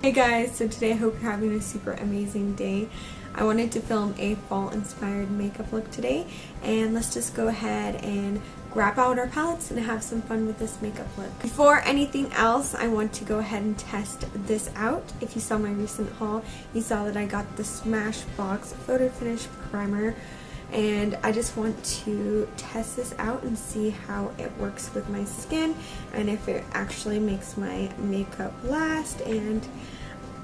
Hey guys, so today I hope you're having a super amazing day. I wanted to film a fall inspired makeup look today, and let's just go ahead and grab out our palettes and have some fun with this makeup look. Before anything else, I want to go ahead and test this out. If you saw my recent haul, you saw that I got the Smashbox Photo Finish Primer, and I just want to test this out and see how it works with my skin and if it actually makes my makeup last. And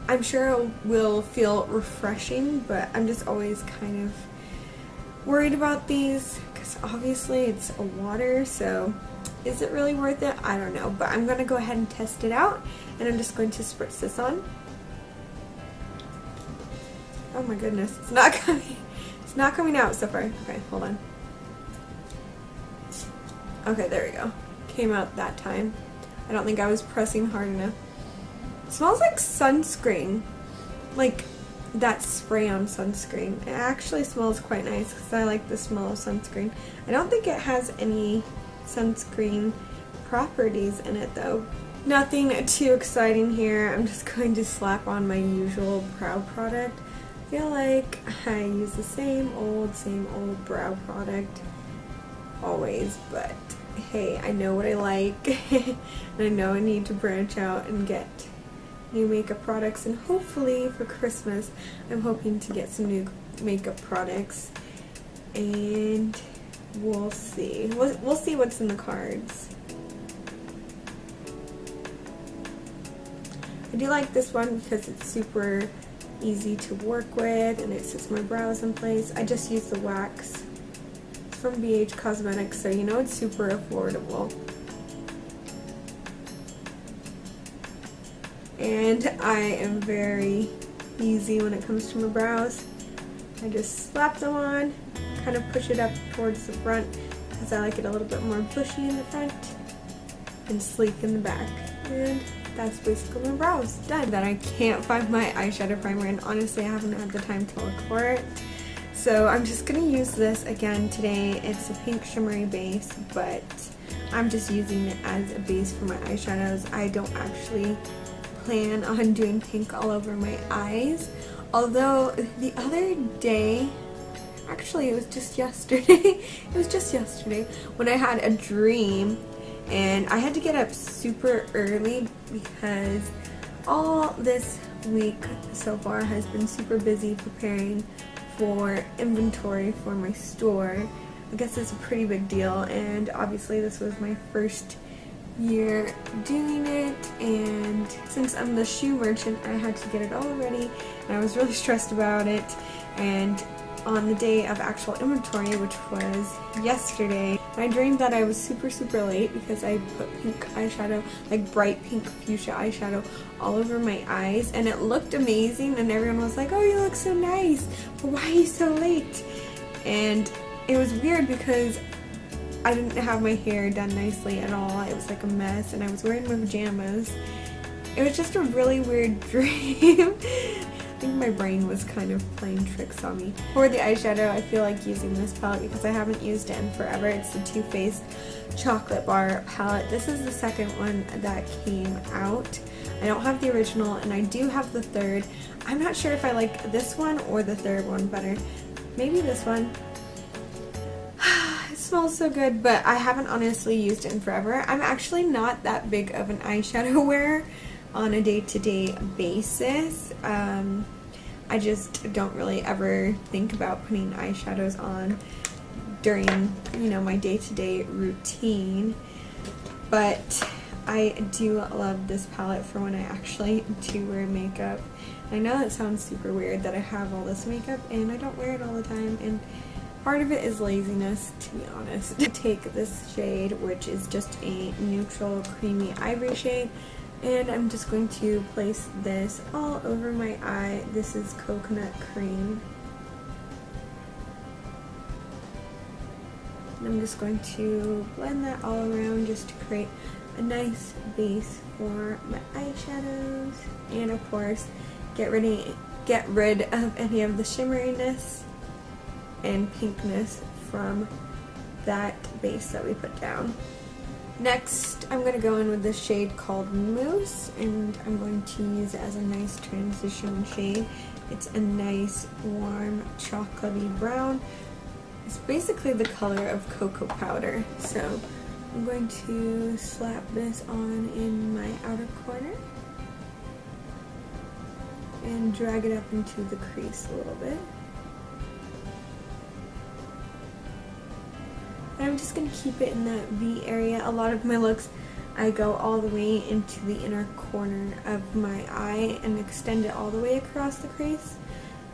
I'm sure it will feel refreshing, but I'm just always kind of worried about these because obviously it's a water, so is it really worth it? I don't know, but I'm going to go ahead and test it out, and I'm just going to spritz this on. Oh my goodness, it's not coming. It's not coming out so far. Okay, hold on. Okay, there we go. Came out that time. I don't think I was pressing hard enough. It smells like sunscreen. Like that spray-on sunscreen. It actually smells quite nice because I like the smell of sunscreen. I don't think it has any sunscreen properties in it though. Nothing too exciting here. I'm just going to slap on my usual brow product. I feel like I use the same old brow product always, but hey, I know what I like and I know I need to branch out and get new makeup products, and hopefully for Christmas I'm hoping to get some new makeup products, and we'll see. We'll see what's in the cards. I do like this one because it's super easy to work with and it sets my brows in place. I just use the wax. It's from BH Cosmetics, so you know it's super affordable. And I am very easy when it comes to my brows. I just slap them on, kind of push it up towards the front because I like it a little bit more bushy in the front and sleek in the back. And that's basically my brows done. That I can't find my eyeshadow primer, and honestly I haven't had the time to look for it. So I'm just going to use this again today. It's a pink shimmery base, but I'm just using it as a base for my eyeshadows. I don't actually plan on doing pink all over my eyes. Although the other day, actually it was just yesterday, when I had a dream and I had to get up super early because all this week so far has been super busy preparing for inventory for my store. I guess it's a pretty big deal, and obviously this was my first year doing it, and since I'm the shoe merchant I had to get it all ready, and I was really stressed about it. And on the day of actual inventory, which was yesterday, I dreamed that I was super late because I put pink eyeshadow, like bright pink fuchsia eyeshadow, all over my eyes, and it looked amazing, and everyone was like, oh, you look so nice, but why are you so late? And it was weird because I didn't have my hair done nicely at all. It was like a mess, and I was wearing my pajamas. It was just a really weird dream. I think my brain was kind of playing tricks on me. For the eyeshadow, I feel like using this palette because I haven't used it in forever. It's the Too Faced Chocolate Bar palette. This is the second one that came out. I don't have the original, and I do have the third. I'm not sure if I like this one or the third one better. Maybe this one. It smells so good, but I haven't honestly used it in forever. I'm actually not that big of an eyeshadow wearer on a day-to-day basis. I just don't really ever think about putting eyeshadows on during, you know, my day-to-day routine. But I do love this palette for when I actually do wear makeup. I know that sounds super weird that I have all this makeup and I don't wear it all the time, and part of it is laziness, to be honest. I take this shade, which is just a neutral creamy ivory shade, and I'm just going to place this all over my eye. This is Coconut Cream. And I'm just going to blend that all around just to create a nice base for my eyeshadows. And of course, get rid of any of the shimmeriness and pinkness from that base that we put down. Next, I'm going to go in with this shade called Mousse, and I'm going to use it as a nice transition shade. It's a nice, warm, chocolatey brown. It's basically the color of cocoa powder. So I'm going to slap this on in my outer corner and drag it up into the crease a little bit. And I'm just going to keep it in that V area. A lot of my looks, I go all the way into the inner corner of my eye and extend it all the way across the crease.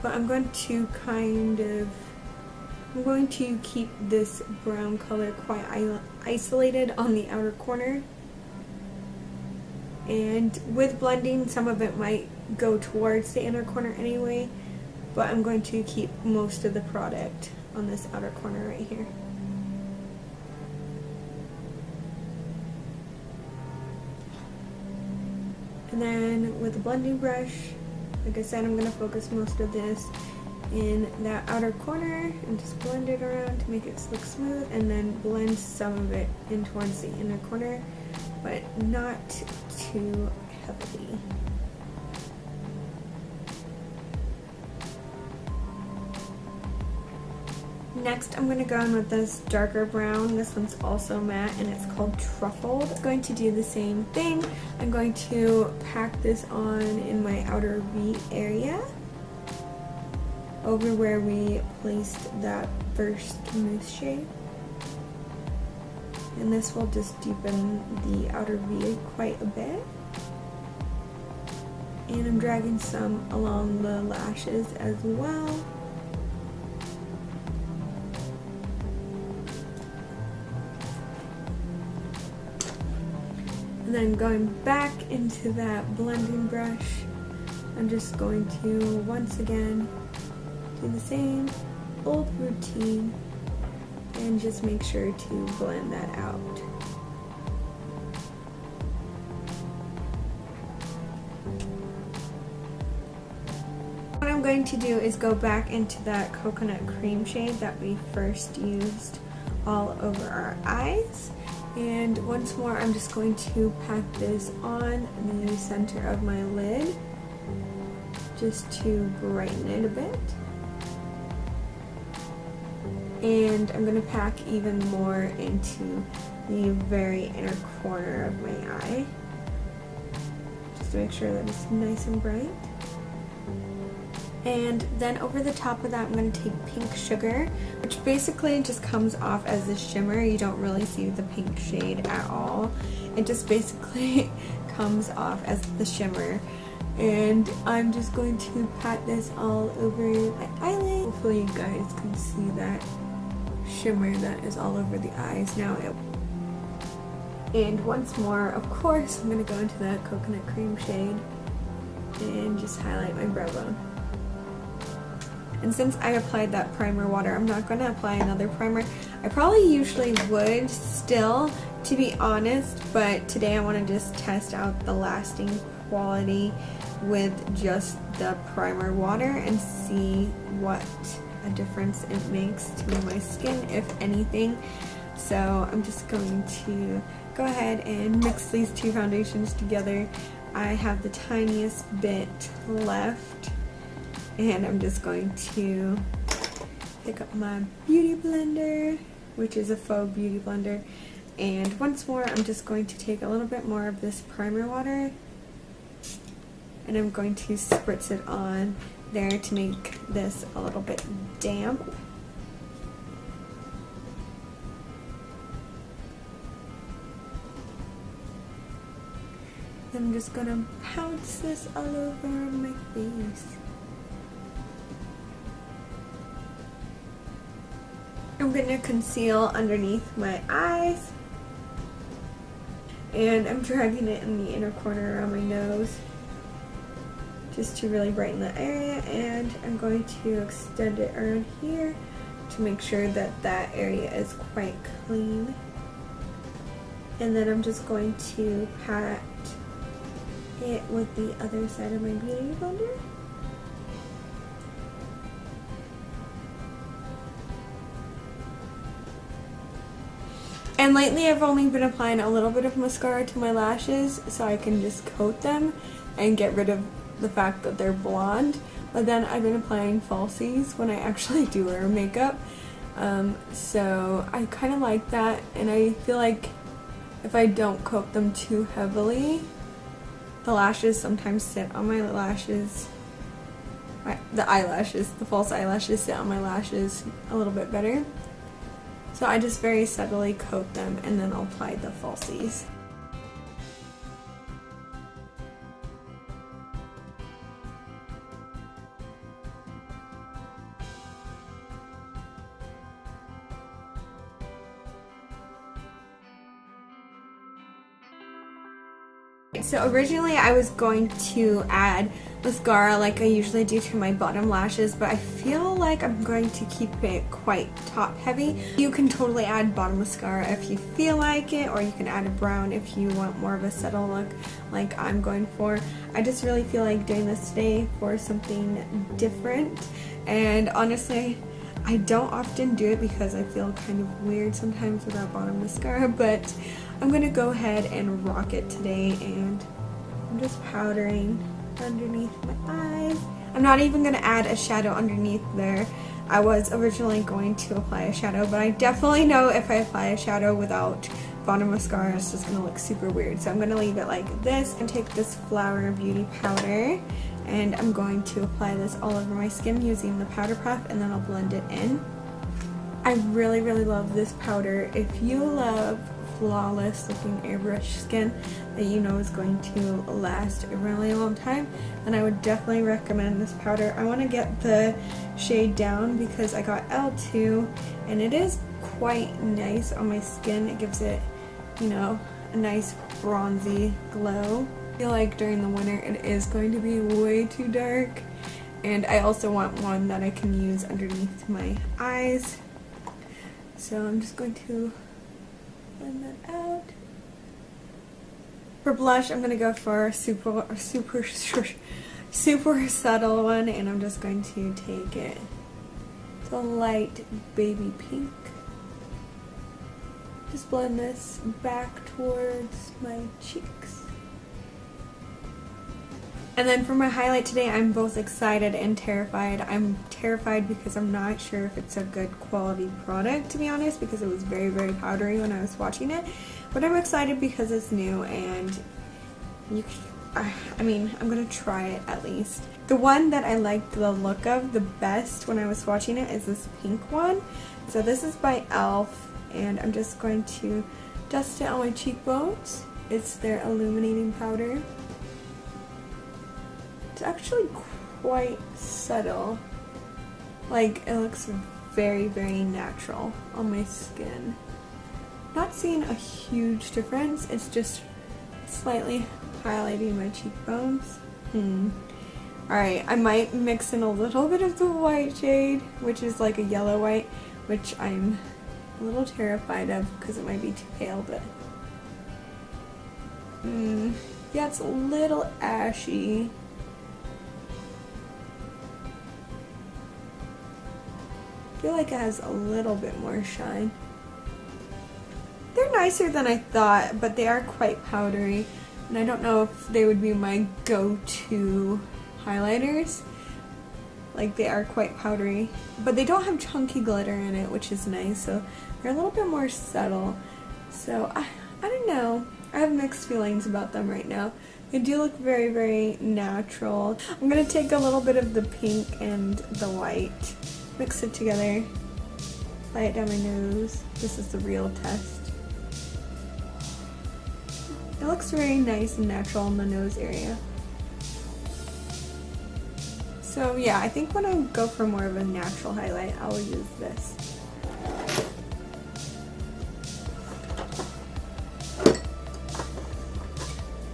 But I'm going to keep this brown color quite isolated on the outer corner. And with blending, some of it might go towards the inner corner anyway, but I'm going to keep most of the product on this outer corner right here. And then with a blending brush, like I said, I'm going to focus most of this in that outer corner and just blend it around to make it look smooth, and then blend some of it in towards the inner corner, but not too heavily. Next, I'm going to go in with this darker brown. This one's also matte and it's called Truffled. I'm going to do the same thing. I'm going to pack this on in my outer V area, over where we placed that first mousse shade. And this will just deepen the outer V quite a bit. And I'm dragging some along the lashes as well. And then going back into that blending brush, I'm just going to once again do the same old routine and just make sure to blend that out. What I'm going to do is go back into that coconut cream shade that we first used all over our eyes. And once more, I'm just going to pack this on the center of my lid just to brighten it a bit. And I'm going to pack even more into the very inner corner of my eye, just to make sure that it's nice and bright. And then over the top of that, I'm going to take Pink Sugar, which basically just comes off as a shimmer. You don't really see the pink shade at all. It just basically comes off as the shimmer. And I'm just going to pat this all over my eyelid. Hopefully you guys can see that shimmer that is all over the eyes now. And once more, of course, I'm going to go into that coconut cream shade and just highlight my brow bone. And since I applied that primer water, I'm not going to apply another primer. I probably usually would still, to be honest, but today I want to just test out the lasting quality with just the primer water and see what a difference it makes to my skin, if anything. So I'm just going to go ahead and mix these two foundations together. I have the tiniest bit left. And I'm just going to pick up my beauty blender, which is a faux beauty blender. And once more, I'm just going to take a little bit more of this primer water. And I'm going to spritz it on there to make this a little bit damp. Then I'm just going to pounce this all over my face. I'm going to conceal underneath my eyes, and I'm dragging it in the inner corner around my nose just to really brighten the area, and I'm going to extend it around here to make sure that that area is quite clean. And then I'm just going to pat it with the other side of my beauty blender. And lately I've only been applying a little bit of mascara to my lashes so I can just coat them and get rid of the fact that they're blonde. But then I've been applying falsies when I actually do wear makeup. So I kind of like that, and I feel like if I don't coat them too heavily, the lashes sometimes sit on my lashes. The false eyelashes sit on my lashes a little bit better. So I just very subtly coat them and then I'll apply the falsies. So originally I was going to add mascara like I usually do to my bottom lashes, but I feel like I'm going to keep it quite top heavy. You can totally add bottom mascara if you feel like it, or you can add a brown if you want more of a subtle look like I'm going for. I just really feel like doing this today for something different, and honestly I don't often do it because I feel kind of weird sometimes without bottom mascara, but I'm going to go ahead and rock it today, and I'm just powdering underneath my eyes. I'm not even going to add a shadow underneath there. I was originally going to apply a shadow, but I definitely know if I apply a shadow without bottom mascara, it's just going to look super weird. So I'm going to leave it like this and take this Flower Beauty powder, and I'm going to apply this all over my skin using the powder puff, and then I'll blend it in. I really, really love this powder. If you love flawless looking airbrush skin that you know is going to last a really long time, then I would definitely recommend this powder. I want to get the shade down because I got L2, and it is quite nice on my skin. It gives it, you know, a nice bronzy glow. I feel like during the winter it is going to be way too dark, and I also want one that I can use underneath my eyes. So I'm just going to blend that out. For blush, I'm going to go for a super subtle one, and I'm just going to take it to a light baby pink. Just blend this back towards my cheeks. And then for my highlight today, I'm both excited and terrified. I'm terrified because I'm not sure if it's a good quality product, to be honest, because it was very, very powdery when I was watching it. But I'm excited because it's new, and I mean, I'm going to try it at least. The one that I liked the look of the best when I was watching it is this pink one. So this is by e.l.f, and I'm just going to dust it on my cheekbones. It's their illuminating powder. It's actually quite subtle. Like, it looks very, very natural on my skin. Not seeing a huge difference. It's just slightly highlighting my cheekbones. Alright, I might mix in a little bit of the white shade, which is like a yellow white, which I'm a little terrified of because it might be too pale, but yeah, it's a little ashy. I feel like it has a little bit more shine. They're nicer than I thought, but they are quite powdery, and I don't know if they would be my go-to highlighters. Like, they are quite powdery, but they don't have chunky glitter in it, which is nice, so they're a little bit more subtle. So I don't know. I have mixed feelings about them right now. They do look very, very natural. I'm going to take a little bit of the pink and the white, mix it together, apply it down my nose. This is the real test. It looks very nice and natural in the nose area. So yeah, I think when I go for more of a natural highlight, I'll use this.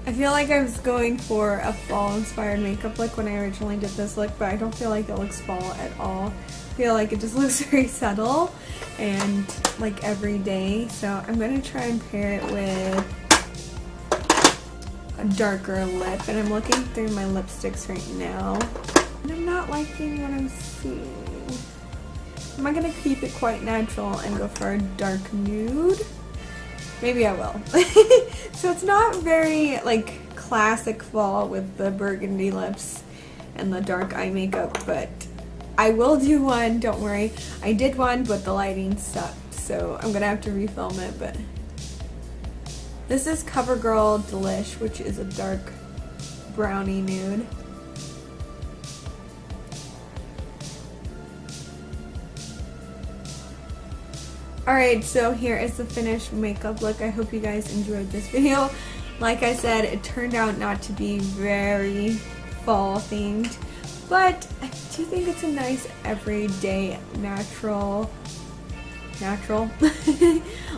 I feel like I was going for a fall-inspired makeup look when I originally did this look, but I don't feel like it looks fall at all. I feel like it just looks very subtle and like everyday. So I'm going to try and pair it with a darker lip, and I'm looking through my lipsticks right now, and I'm not liking what I'm seeing. Am I going to keep it quite natural and go for a dark nude? Maybe I will. So it's not very like classic fall with the burgundy lips and the dark eye makeup, but I will do one, don't worry. I did one, but the lighting sucked, so I'm gonna have to refilm it. But this is CoverGirl Delish, which is a dark brownie nude. Alright, so here is the finished makeup look. I hope you guys enjoyed this video. Like I said, it turned out not to be very fall themed, but I do think it's a nice everyday natural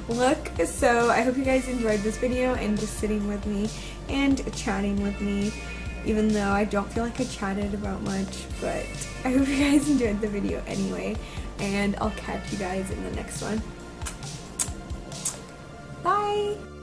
look. So I hope you guys enjoyed this video and just sitting with me and chatting with me, even though I don't feel like I chatted about much, but I hope you guys enjoyed the video anyway, and I'll catch you guys in the next one. Bye!